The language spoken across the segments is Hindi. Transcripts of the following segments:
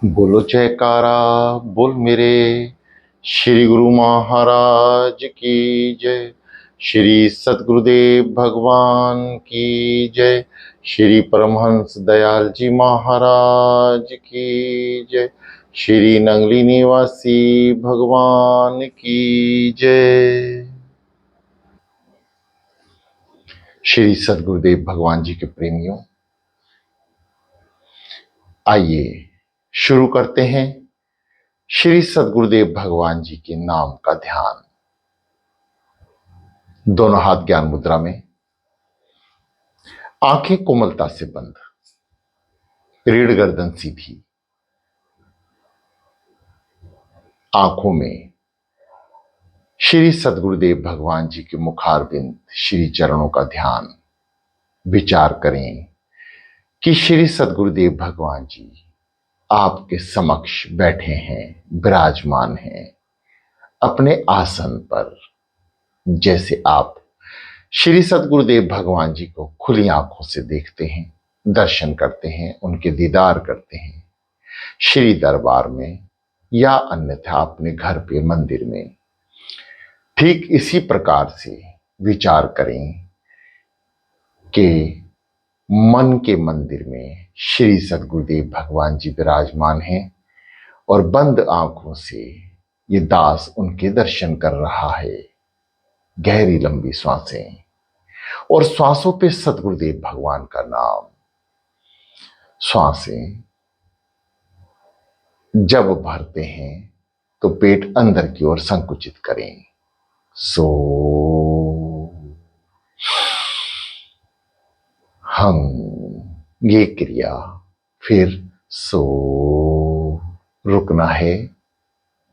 बोलो जयकारा बोल मेरे श्री गुरु महाराज की जय। श्री सद्गुरुदेव भगवान की जय। श्री परमहंस दयाल जी महाराज की जय। श्री नंगली निवासी भगवान की जय। श्री सद्गुरुदेव भगवान जी के प्रेमियों, आइए शुरू करते हैं श्री सद्गुरुदेव भगवान जी के नाम का ध्यान। दोनों हाथ ज्ञान मुद्रा में, आंखें कोमलता से बंद, रीढ़ गर्दन सीधी, आंखों में श्री सद्गुरुदेव भगवान जी के मुखारविंद श्री चरणों का ध्यान। विचार करें कि श्री सद्गुरुदेव भगवान जी आपके समक्ष बैठे हैं, विराजमान हैं अपने आसन पर। जैसे आप श्री सद्गुरुदेव भगवान जी को खुली आंखों से देखते हैं, दर्शन करते हैं, उनके दीदार करते हैं श्री दरबार में या अन्यथा अपने घर पे मंदिर में, ठीक इसी प्रकार से विचार करें कि मन के मंदिर में श्री सद्गुरुदेव भगवान जी विराजमान हैं और बंद आंखों से ये दास उनके दर्शन कर रहा है। गहरी लंबी श्वासें और श्वासों पे सद्गुरुदेव भगवान का नाम। श्वासें जब भरते हैं तो पेट अंदर की ओर संकुचित करें। सो हम, ये क्रिया। फिर सो, रुकना है,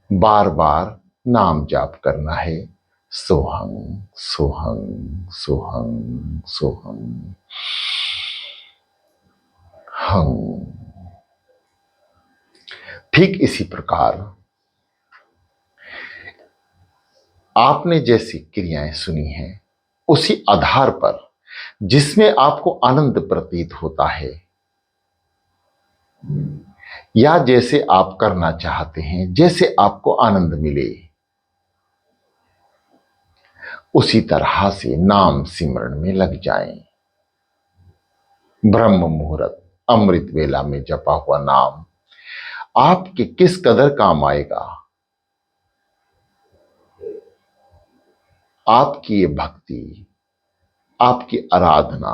बार बार नाम जाप करना है। सोहं सोहं सोहं सोहं हं। ठीक इसी प्रकार आपने जैसी क्रियाएं सुनी हैं, उसी आधार पर जिसमें आपको आनंद प्रतीत होता है या जैसे आप करना चाहते हैं, जैसे आपको आनंद मिले, उसी तरह से नाम सिमरण में लग जाएं। ब्रह्म मुहूर्त अमृत वेला में जपा हुआ नाम आपके किस कदर काम आएगा। आपकी ये भक्ति, आपकी आराधना,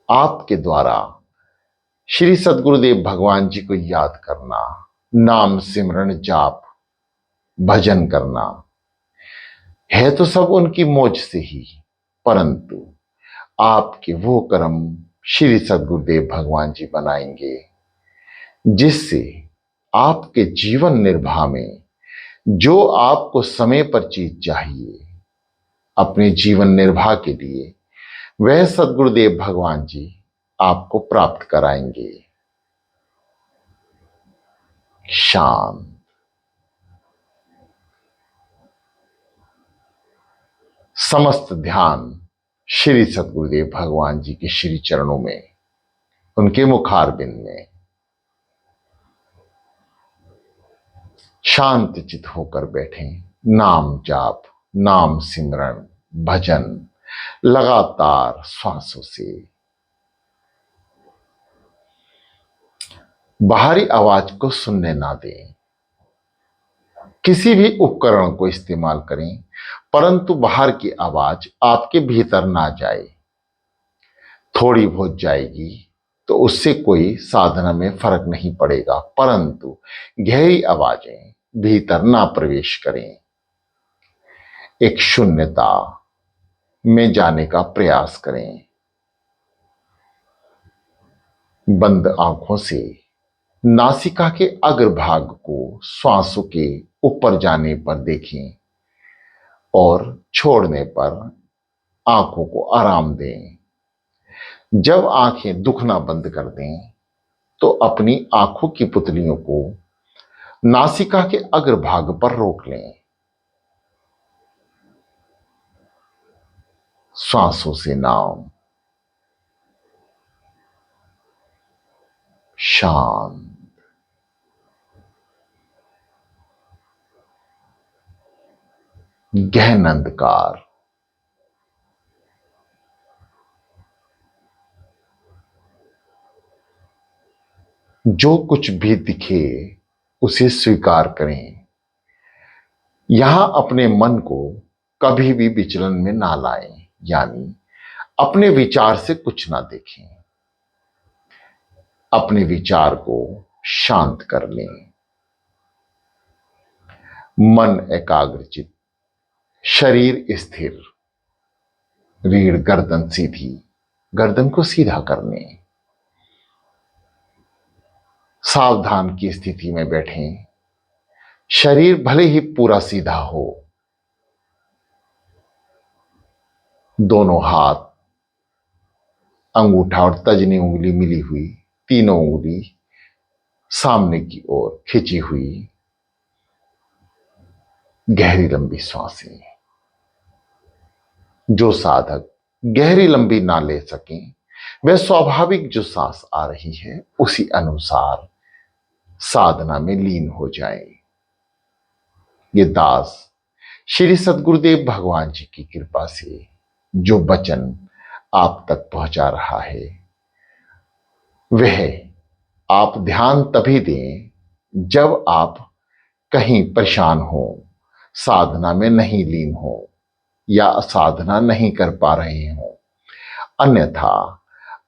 आपके द्वारा श्री सद्गुरुदेव भगवान जी को याद करना, नाम सिमरण जाप भजन करना है तो सब उनकी मौज से ही, परंतु आपके वो कर्म श्री सद्गुरुदेव भगवान जी बनाएंगे जिससे आपके जीवन निर्वाह में जो आपको समय पर चीज चाहिए अपने जीवन निर्वाह के लिए, वह सद्गुरुदेव भगवान जी आपको प्राप्त कराएंगे। शांत, समस्त ध्यान श्री सद्गुरुदेव भगवान जी के श्री चरणों में, उनके मुखारबिंद में। शांत चित होकर बैठें। नाम जाप, नाम सिमरण, भजन लगातार श्वासों से। बाहरी आवाज को सुनने ना दें। किसी भी उपकरण को इस्तेमाल करें, परंतु बाहर की आवाज आपके भीतर ना जाए। थोड़ी बहुत जाएगी तो उससे कोई साधना में फर्क नहीं पड़ेगा, परंतु गहरी आवाजें भीतर ना प्रवेश करें। एक शून्यता में जाने का प्रयास करें। बंद आंखों से नासिका के अग्रभाग को श्वासों के ऊपर जाने पर देखें और छोड़ने पर आंखों को आराम दें। जब आंखें दुखना बंद कर दें तो अपनी आंखों की पुतलियों को नासिका के अग्रभाग पर रोक लें। श्वासों से नाम। शांत। गहन अंधकार। जो कुछ भी दिखे उसे स्वीकार करें। यहां अपने मन को कभी भी विचलन में ना लाएं, यानी अपने विचार से कुछ ना देखें। अपने विचार को शांत कर लें। मन एकाग्रचित, शरीर स्थिर, रीढ़ गर्दन सीधी, गर्दन को सीधा करने। सावधान की स्थिति में बैठें। शरीर भले ही पूरा सीधा हो। दोनों हाथ, अंगूठा और तर्जनी उंगली मिली हुई, तीनों उंगली सामने की ओर खिंची हुई। गहरी लंबी सांसें। जो साधक गहरी लंबी ना ले सकें, वह स्वाभाविक जो सांस आ रही है उसी अनुसार साधना में लीन हो जाए। ये दास श्री सद्गुरुदेव भगवान जी की कृपा से जो वचन आप तक पहुंचा रहा है, वह आप ध्यान तभी दें जब आप कहीं परेशान हो, साधना में नहीं लीन हो या साधना नहीं कर पा रहे हो। अन्यथा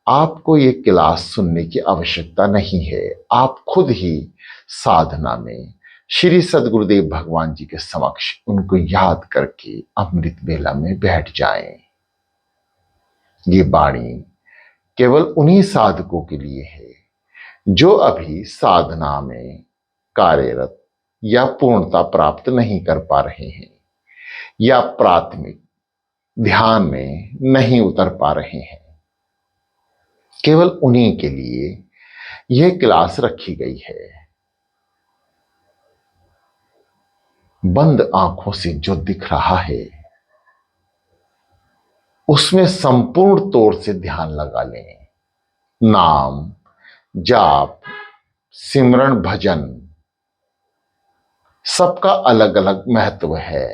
आपको ये क्लास सुनने की आवश्यकता नहीं है। आप खुद ही साधना में श्री सद्गुरुदेव भगवान जी के समक्ष उनको याद करके अमृत बेला में बैठ जाएं। ये वाणी केवल उन्हीं साधकों के लिए है जो अभी साधना में कार्यरत या पूर्णता प्राप्त नहीं कर पा रहे हैं या प्राथमिक ध्यान में नहीं उतर पा रहे हैं। केवल उन्हीं के लिए यह क्लास रखी गई है। बंद आंखों से जो दिख रहा है उसमें संपूर्ण तौर से ध्यान लगा लें। नाम, जाप, सिमरण, भजन सबका अलग अलग महत्व है।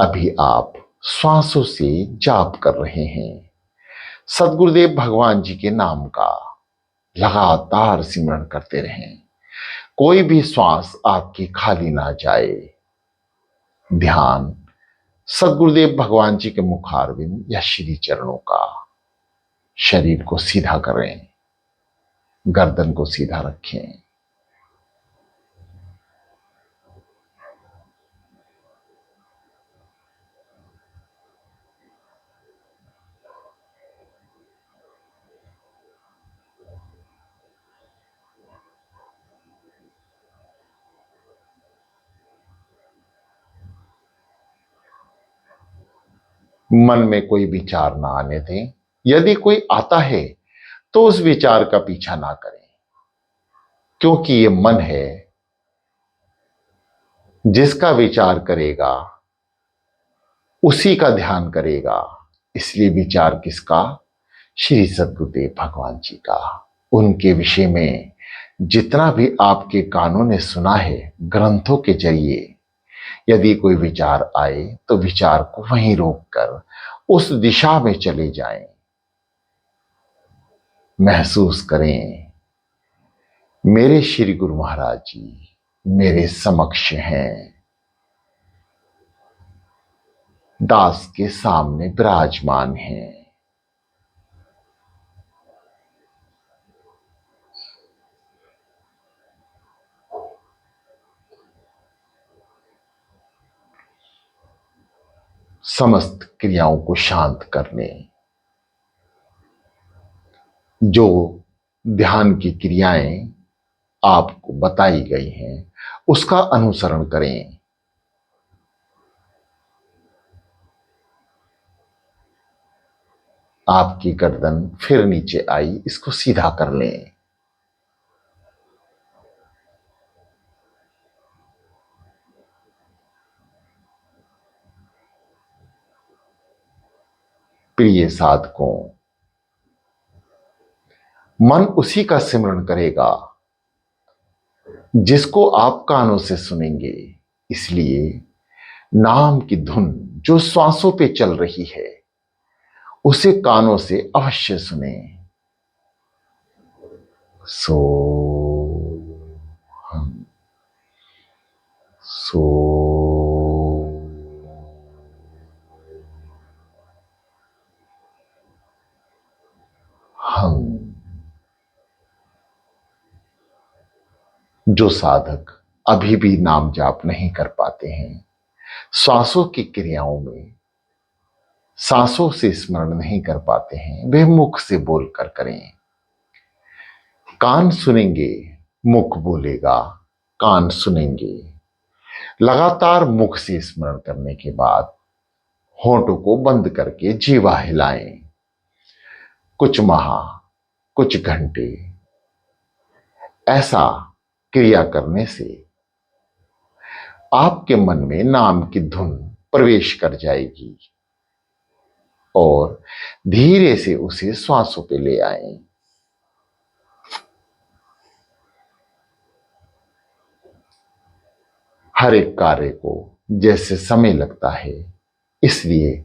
अभी आप श्वासों से जाप कर रहे हैं। सद्गुरुदेव भगवान जी के नाम का लगातार सिमरण करते रहें। कोई भी श्वास आपकी खाली ना जाए। ध्यान सद्गुरुदेव भगवान जी के मुखारविंद या श्री चरणों का। शरीर को सीधा करें, गर्दन को सीधा रखें। मन में कोई विचार ना आने दें। यदि कोई आता है तो उस विचार का पीछा ना करें, क्योंकि ये मन है जिसका विचार करेगा उसी का ध्यान करेगा। इसलिए विचार किसका? श्री सद्गुरुदेव भगवान जी का। उनके विषय में जितना भी आपके कानों ने सुना है ग्रंथों के जरिए, यदि कोई विचार आए तो विचार को वहीं रोककर उस दिशा में चले जाएं। महसूस करें मेरे श्री गुरु महाराज जी मेरे समक्ष हैं, दास के सामने विराजमान हैं। समस्त क्रियाओं को शांत करने, जो ध्यान की क्रियाएं आपको बताई गई हैं उसका अनुसरण करें। आपकी गर्दन फिर नीचे आई, इसको सीधा कर लें। प्रिय साधकों, मन उसी का सिमरण करेगा जिसको आप कानों से सुनेंगे। इसलिए नाम की धुन जो श्वासों पे चल रही है उसे कानों से अवश्य सुने। सो हम सो हम। जो साधक अभी भी नाम जाप नहीं कर पाते हैं, श्वासों की क्रियाओं में सांसों से स्मरण नहीं कर पाते हैं, वे मुख से बोलकर करें। कान सुनेंगे, मुख बोलेगा। कान सुनेंगे, लगातार मुख से स्मरण करने के बाद होठों को बंद करके जीवा हिलाएं। कुछ माह, कुछ घंटे ऐसा क्रिया करने से आपके मन में नाम की धुन प्रवेश कर जाएगी और धीरे से उसे श्वासों पे ले आएं। हर एक कार्य को जैसे समय लगता है, इसलिए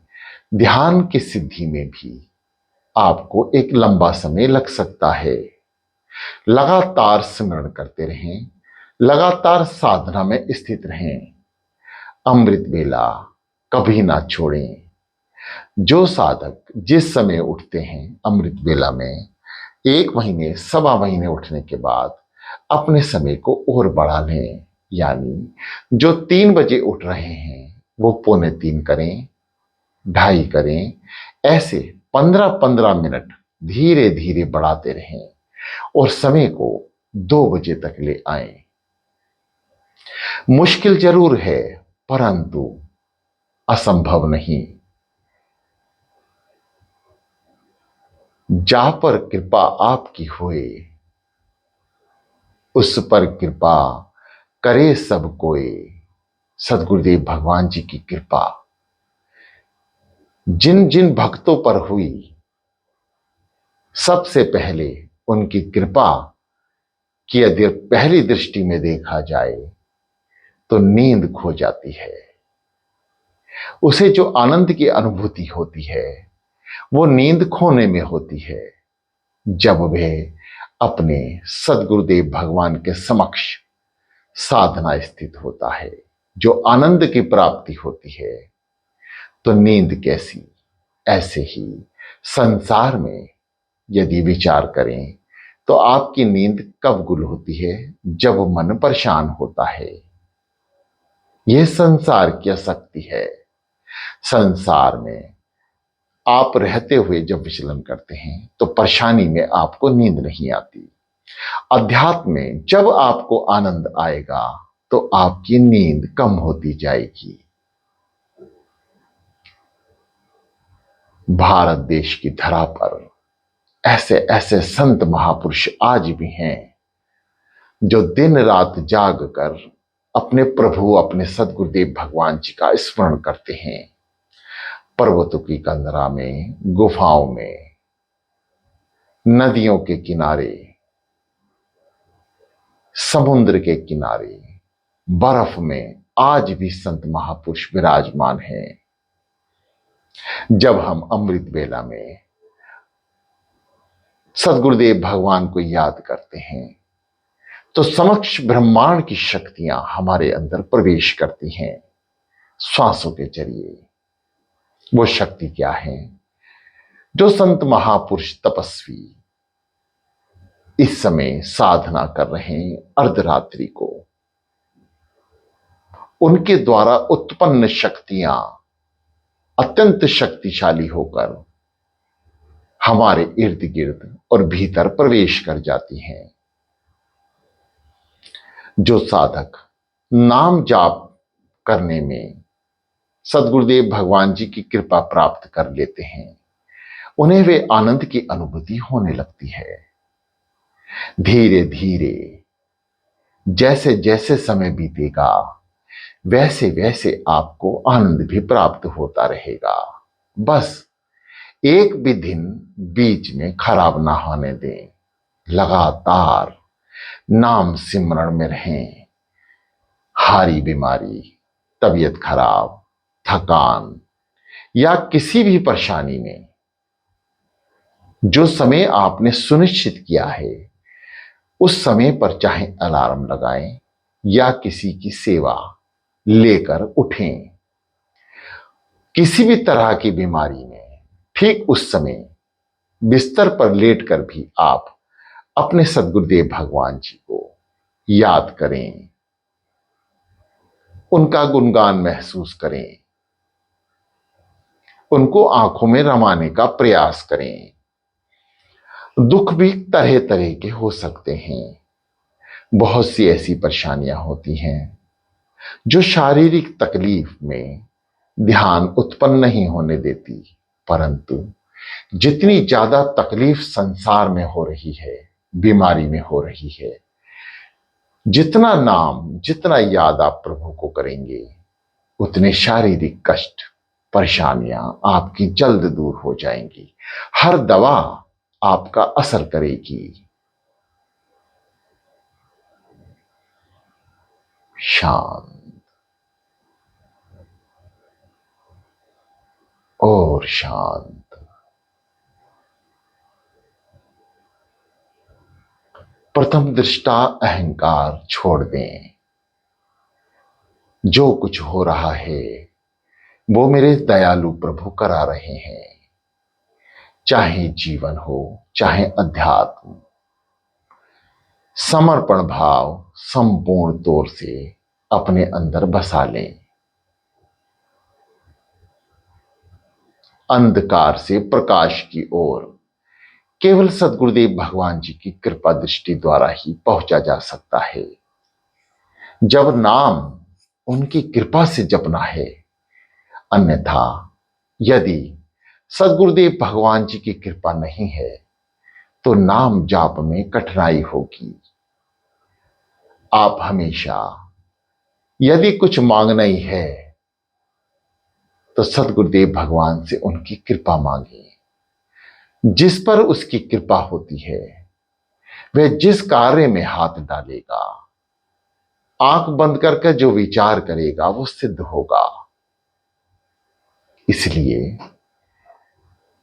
ध्यान की सिद्धि में भी आपको एक लंबा समय लग सकता है। लगातार स्मरण करते रहें, लगातार साधना में स्थित रहें। अमृत वेला कभी ना छोड़ें। जो साधक जिस समय उठते हैं अमृत वेला में, 1 महीने, 1.25 महीने उठने के बाद अपने समय को और बढ़ा लें। यानी जो 3 बजे उठ रहे हैं वो 2:45 करें, 2:30 करें। ऐसे 15-15 मिनट धीरे धीरे बढ़ाते रहें और समय को 2 बजे तक ले आएं। मुश्किल जरूर है परंतु असंभव नहीं। जा पर कृपा आपकी होए, उस पर कृपा करे सब कोई। सदगुरुदेव भगवान जी की कृपा जिन जिन भक्तों पर हुई, सबसे पहले उनकी कृपा की यदि पहली दृष्टि में देखा जाए तो नींद खो जाती है। उसे जो आनंद की अनुभूति होती है वो नींद खोने में होती है, जब वह अपने सदगुरुदेव भगवान के समक्ष साधना स्थित होता है। जो आनंद की प्राप्ति होती है तो नींद कैसी। ऐसे ही संसार में यदि विचार करें तो आपकी नींद कब गुल होती है, जब मन परेशान होता है। यह संसार की आसक्ति है। संसार में आप रहते हुए जब विचलन करते हैं तो परेशानी में आपको नींद नहीं आती। अध्यात्म में जब आपको आनंद आएगा तो आपकी नींद कम होती जाएगी। भारत देश की धरा पर ऐसे ऐसे संत महापुरुष आज भी हैं जो दिन रात जाग कर अपने प्रभु, अपने सदगुरुदेव भगवान जी का स्मरण करते हैं। पर्वतों की कंदरा में, गुफाओं में, नदियों के किनारे, समुद्र के किनारे, बर्फ में आज भी संत महापुरुष विराजमान हैं। जब हम अमृत वेला में सदगुरुदेव भगवान को याद करते हैं तो समक्ष ब्रह्मांड की शक्तियां हमारे अंदर प्रवेश करती हैं श्वासों के जरिए। वो शक्ति क्या है? जो संत महापुरुष तपस्वी इस समय साधना कर रहे हैं अर्धरात्रि को, उनके द्वारा उत्पन्न शक्तियां अत्यंत शक्तिशाली होकर हमारे इर्द गिर्द और भीतर प्रवेश कर जाती हैं। जो साधक नाम जाप करने में सदगुरुदेव भगवान जी की कृपा प्राप्त कर लेते हैं, उन्हें वे आनंद की अनुभूति होने लगती है। धीरे धीरे जैसे जैसे समय बीतेगा वैसे वैसे आपको आनंद भी प्राप्त होता रहेगा। बस एक भी दिन बीच में खराब ना होने दें। लगातार नाम सिमरण में रहें। हारी बीमारी तबीयत खराब, थकान या किसी भी परेशानी में जो समय आपने सुनिश्चित किया है, उस समय पर चाहे अलार्म लगाएं या किसी की सेवा लेकर उठें। किसी भी तरह की बीमारी में ठीक उस समय बिस्तर पर लेटकर भी आप अपने सद्गुरुदेव भगवान जी को याद करें, उनका गुणगान महसूस करें, उनको आंखों में रमाने का प्रयास करें। दुख भी तरह तरह के हो सकते हैं। बहुत सी ऐसी परेशानियां होती हैं जो शारीरिक तकलीफ में ध्यान उत्पन्न नहीं होने देती, परंतु जितनी ज्यादा तकलीफ संसार में हो रही है, बीमारी में हो रही है, जितना नाम, जितना याद आप प्रभु को करेंगे, उतने शारीरिक कष्ट, परेशानियां आपकी जल्द दूर हो जाएंगी। हर दवा आपका असर करेगी। शांत और शांत। प्रथम दृष्टा अहंकार छोड़ दें। जो कुछ हो रहा है वो मेरे दयालु प्रभु करा रहे हैं, चाहे जीवन हो चाहे अध्यात्म। समर्पण भाव संपूर्ण तौर से अपने अंदर बसा लें। अंधकार से प्रकाश की ओर केवल सद्गुरुदेव भगवान जी की कृपा दृष्टि द्वारा ही पहुंचा जा सकता है। जब नाम उनकी कृपा से जपना है, अन्यथा यदि सद्गुरुदेव भगवान जी की कृपा नहीं है तो नाम जाप में कठिनाई होगी। आप हमेशा यदि कुछ मांगना ही है तो सद्गुरुदेव भगवान से उनकी कृपा मांगे। जिस पर उसकी कृपा होती है वह जिस कार्य में हाथ डालेगा, आंख बंद करके जो विचार करेगा वो सिद्ध होगा। इसलिए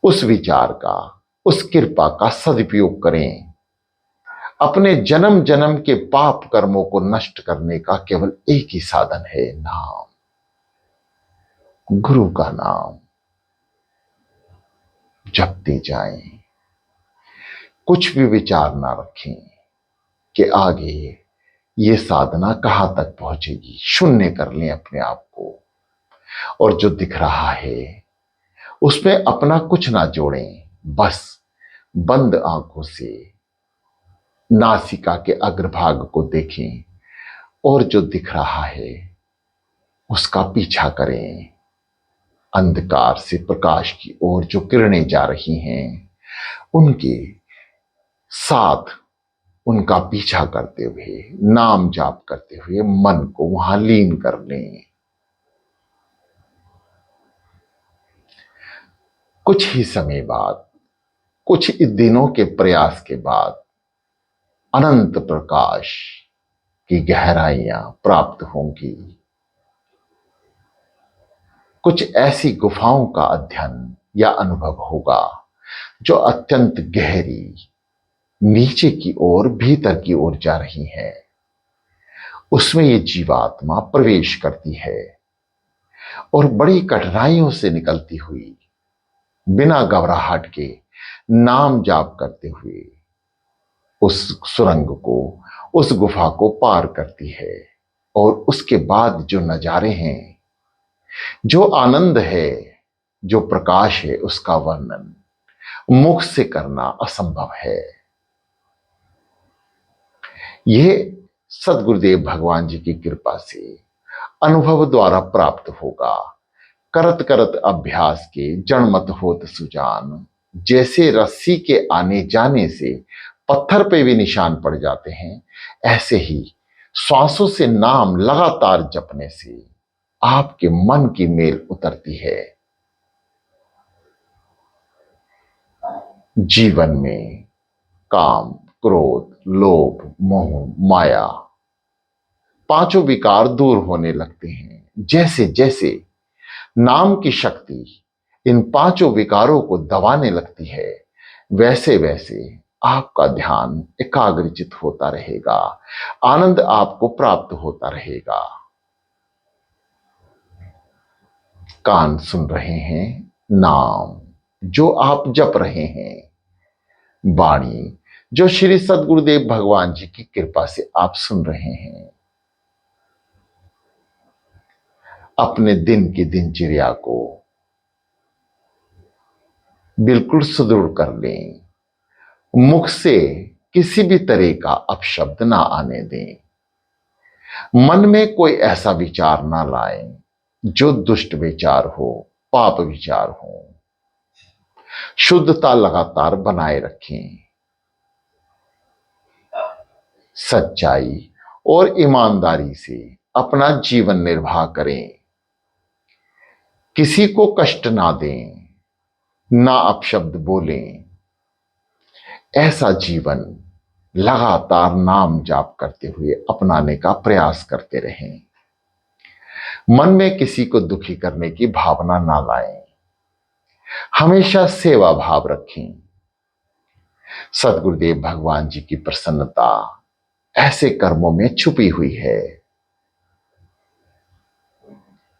उस विचार का, उस कृपा का सदुपयोग करें। अपने जन्म जन्म के पाप कर्मों को नष्ट करने का केवल एक ही साधन है, नाम, गुरु का नाम जपते जाएं। कुछ भी विचार ना रखें कि आगे ये साधना कहां तक पहुंचेगी। शून्य कर लें अपने आप को, और जो दिख रहा है उसमें अपना कुछ ना जोड़ें। बस बंद आंखों से नासिका के अग्रभाग को देखें और जो दिख रहा है उसका पीछा करें। अंधकार से प्रकाश की ओर जो किरणें जा रही हैं उनके साथ उनका पीछा करते हुए, नाम जाप करते हुए मन को वहां लीन कर लें। कुछ ही समय बाद, कुछ ही दिनों के प्रयास के बाद अनंत प्रकाश की गहराइयां प्राप्त होंगी। कुछ ऐसी गुफाओं का अध्ययन या अनुभव होगा जो अत्यंत गहरी, नीचे की ओर, भीतर की ओर जा रही है। उसमें ये जीवात्मा प्रवेश करती है और बड़ी कठिनाइयों से निकलती हुई, बिना घबराहट के नाम जाप करते हुए उस सुरंग को, उस गुफा को पार करती है। और उसके बाद जो नजारे हैं, जो आनंद है, जो प्रकाश है, उसका वर्णन मुख से करना असंभव है। यह सद्गुरुदेव भगवान जी की कृपा से अनुभव द्वारा प्राप्त होगा। करत करत अभ्यास के जड़मत होत सुजान। जैसे रस्सी के आने जाने से पत्थर पे भी निशान पड़ जाते हैं, ऐसे ही श्वासों से नाम लगातार जपने से आपके मन की मेल उतरती है। जीवन में काम, क्रोध, लोभ, मोह, माया, पांचों विकार दूर होने लगते हैं। जैसे जैसे नाम की शक्ति इन पांचों विकारों को दबाने लगती है, वैसे वैसे आपका ध्यान एकाग्रचित होता रहेगा, आनंद आपको प्राप्त होता रहेगा। कान सुन रहे हैं नाम जो आप जप रहे हैं, वाणी जो श्री सद्गुरुदेव भगवान जी की कृपा से आप सुन रहे हैं। अपने दिन की दिनचर्या को बिल्कुल सुदृढ़ कर लें, मुख से किसी भी तरह का अपशब्द ना आने दें, मन में कोई ऐसा विचार ना लाएं जो दुष्ट विचार हो, पाप विचार हो। शुद्धता लगातार बनाए रखें, सच्चाई और ईमानदारी से अपना जीवन निर्वाह करें, किसी को कष्ट ना दें, ना अपशब्द बोलें। ऐसा जीवन लगातार नाम जाप करते हुए अपनाने का प्रयास करते रहें। मन में किसी को दुखी करने की भावना ना लाएं, हमेशा सेवा भाव रखें। सद्गुरुदेव भगवान जी की प्रसन्नता ऐसे कर्मों में छुपी हुई है।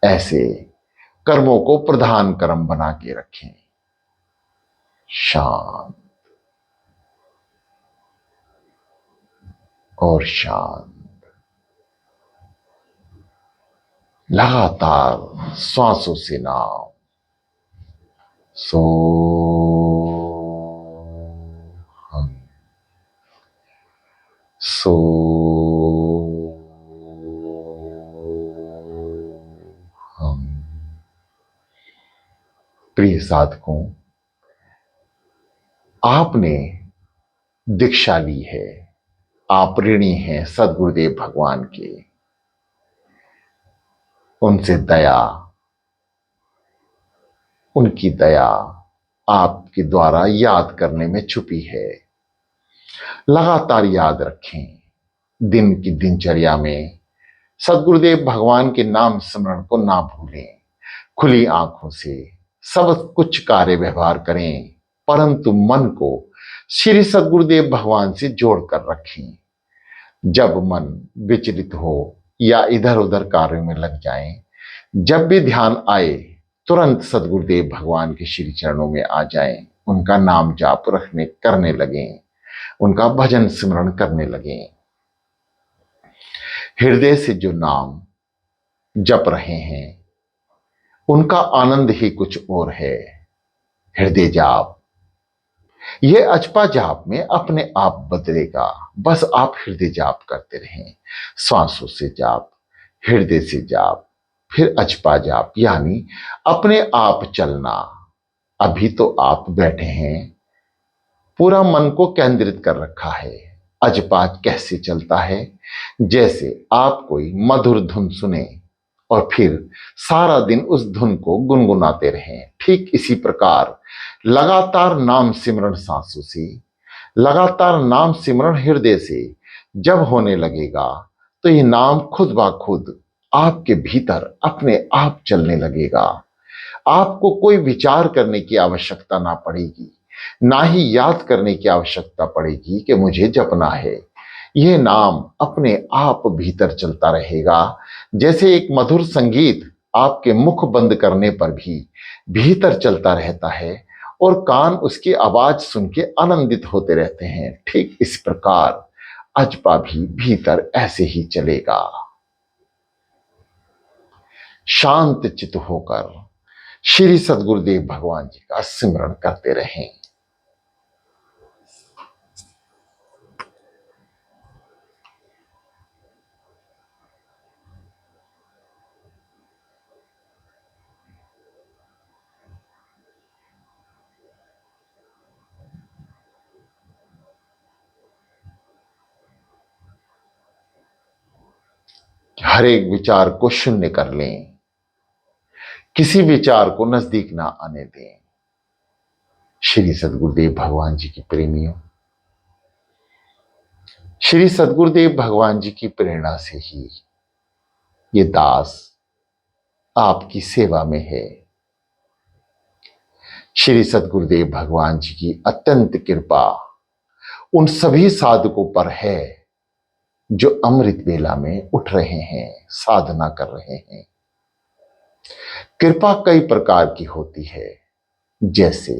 ऐसे कर्मों को प्रधान कर्म बना के रखें। शांत और शांत। लगातार श्वासों से नाम सो हम सो हम। प्रिय साधकों, आपने दीक्षा ली है, आप ऋणी हैं सद्गुरुदेव भगवान के। उनसे दया, उनकी दया आपके द्वारा याद करने में छुपी है। लगातार याद रखें, दिन की दिनचर्या में सद्गुरुदेव भगवान के नाम स्मरण को ना भूलें। खुली आंखों से सब कुछ कार्य व्यवहार करें, परंतु मन को श्री सद्गुरुदेव भगवान से जोड़कर रखें। जब मन विचलित हो या इधर उधर कार्यों में लग जाएं, जब भी ध्यान आए तुरंत सद्गुरुदेव भगवान के श्री चरणों में आ जाएं, उनका नाम जाप रखने करने लगें, उनका भजन स्मरण करने लगें। हृदय से जो नाम जप रहे हैं उनका आनंद ही कुछ और है। हृदय जाप यह अजपा जाप में अपने आप बदलेगा। बस आप हृदय जाप करते रहें, श्वासों से जाप, हृदय से जाप, फिर अजपा जाप, यानी अपने आप चलना। अभी तो आप बैठे हैं, पूरा मन को केंद्रित कर रखा है। अजपा कैसे चलता है? जैसे आप कोई मधुर धुन सुने और फिर सारा दिन उस धुन को गुनगुनाते रहें, ठीक इसी प्रकार लगातार नाम सिमरण सांसों से, लगातार नाम सिमरण हृदय से जब होने लगेगा तो ये नाम खुद ब खुद आपके भीतर अपने आप चलने लगेगा। आपको कोई विचार करने की आवश्यकता ना पड़ेगी, ना ही याद करने की आवश्यकता पड़ेगी कि मुझे जपना है। यह नाम अपने आप भीतर चलता रहेगा, जैसे एक मधुर संगीत आपके मुख बंद करने पर भी भीतर चलता रहता है और कान उसकी आवाज सुन के आनंदित होते रहते हैं। ठीक इस प्रकार अजपा भी भीतर ऐसे ही चलेगा। शांत चित्त होकर श्री सद्गुरुदेव भगवान जी का स्मरण करते रहें। हर एक विचार को शून्य कर लें, किसी विचार को नजदीक ना आने दें। श्री सद्गुरुदेव भगवान जी की प्रेमियों, श्री सद्गुरुदेव भगवान जी की प्रेरणा से ही ये दास आपकी सेवा में है। श्री सद्गुरुदेव भगवान जी की अत्यंत कृपा उन सभी साधकों पर है जो अमृत वेला में उठ रहे हैं, साधना कर रहे हैं। कृपा कई प्रकार की होती है। जैसे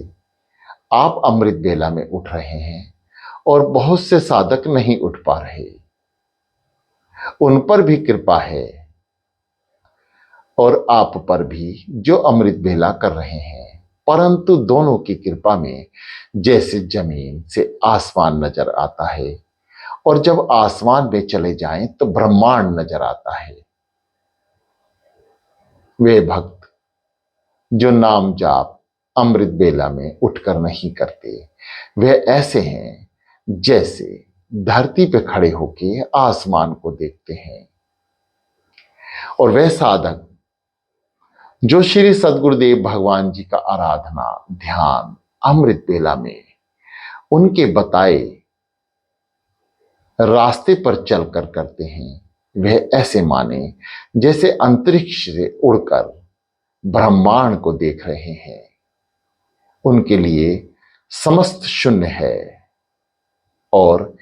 आप अमृत वेला में उठ रहे हैं और बहुत से साधक नहीं उठ पा रहे, उन पर भी कृपा है। और आप पर भी जो अमृत वेला कर रहे हैं, परंतु दोनों की कृपा में जैसे जमीन से आसमान नजर आता है और जब आसमान में चले जाएं तो ब्रह्मांड नजर आता है। वे भक्त जो नाम जाप अमृत बेला में उठकर नहीं करते, वे ऐसे हैं जैसे धरती पे खड़े होके आसमान को देखते हैं। और वे साधक जो श्री सद्गुरुदेव भगवान जी का आराधना ध्यान अमृत बेला में उनके बताए रास्ते पर चलकर करते हैं, वह ऐसे माने जैसे अंतरिक्ष से उड़कर ब्रह्मांड को देख रहे हैं। उनके लिए समस्त शून्य है और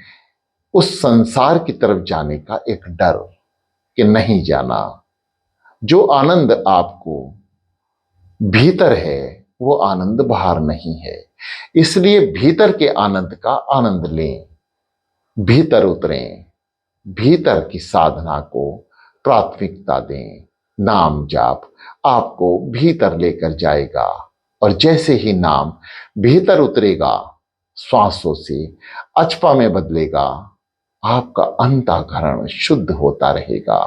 उस संसार की तरफ जाने का एक डर कि नहीं जाना। जो आनंद आपको भीतर है वो आनंद बाहर नहीं है, इसलिए भीतर के आनंद का आनंद लें, भीतर उतरें, भीतर की साधना को प्राथमिकता दें। नाम जाप आपको भीतर लेकर जाएगा और जैसे ही नाम भीतर उतरेगा, श्वासों से अचपा में बदलेगा, आपका अंतःकरण शुद्ध होता रहेगा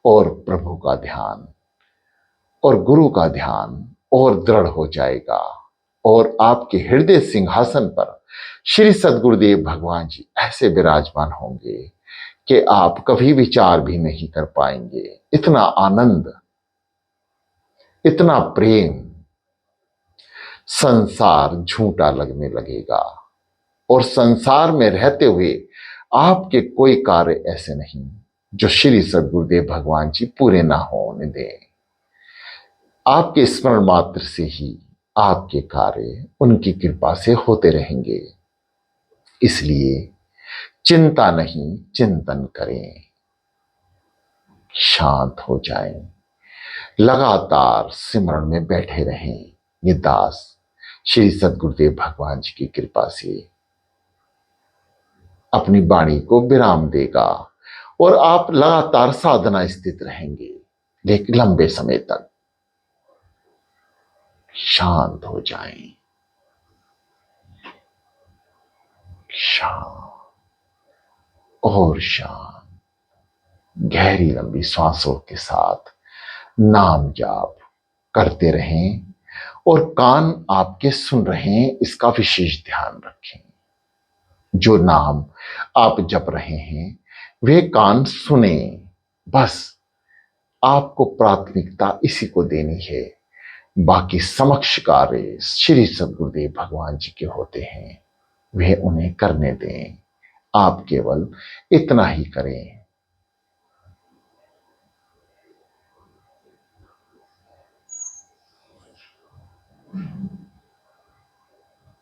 और प्रभु का ध्यान और गुरु का ध्यान और दृढ़ हो जाएगा और आपके हृदय सिंहासन पर श्री सद्गुरुदेव भगवान जी ऐसे विराजमान होंगे कि आप कभी विचार भी नहीं कर पाएंगे। इतना आनंद, इतना प्रेम, संसार झूठा लगने लगेगा और संसार में रहते हुए आपके कोई कार्य ऐसे नहीं जो श्री सद्गुरुदेव भगवान जी पूरे ना होने दें। आपके स्मरण मात्र से ही आपके कार्य उनकी कृपा से होते रहेंगे। इसलिए चिंता नहीं, चिंतन करें, शांत हो जाएं, लगातार सिमरण में बैठे रहें। ये दास श्री सद्गुरुदेव भगवान जी की कृपा से अपनी वाणी को विराम देगा और आप लगातार साधना स्थित रहेंगे, लेकिन लंबे समय तक। शांत हो जाएं, शांत और शांत। गहरी लंबी सांसों के साथ नाम जाप करते रहें और कान आपके सुन रहे हैं, इसका विशेष ध्यान रखें। जो नाम आप जप रहे हैं वे कान सुने, बस आपको प्राथमिकता इसी को देनी है। बाकी समक्ष कार्य श्री सद्गुरुदेव भगवान जी के होते हैं, वे उन्हें करने दें। आप केवल इतना ही करें।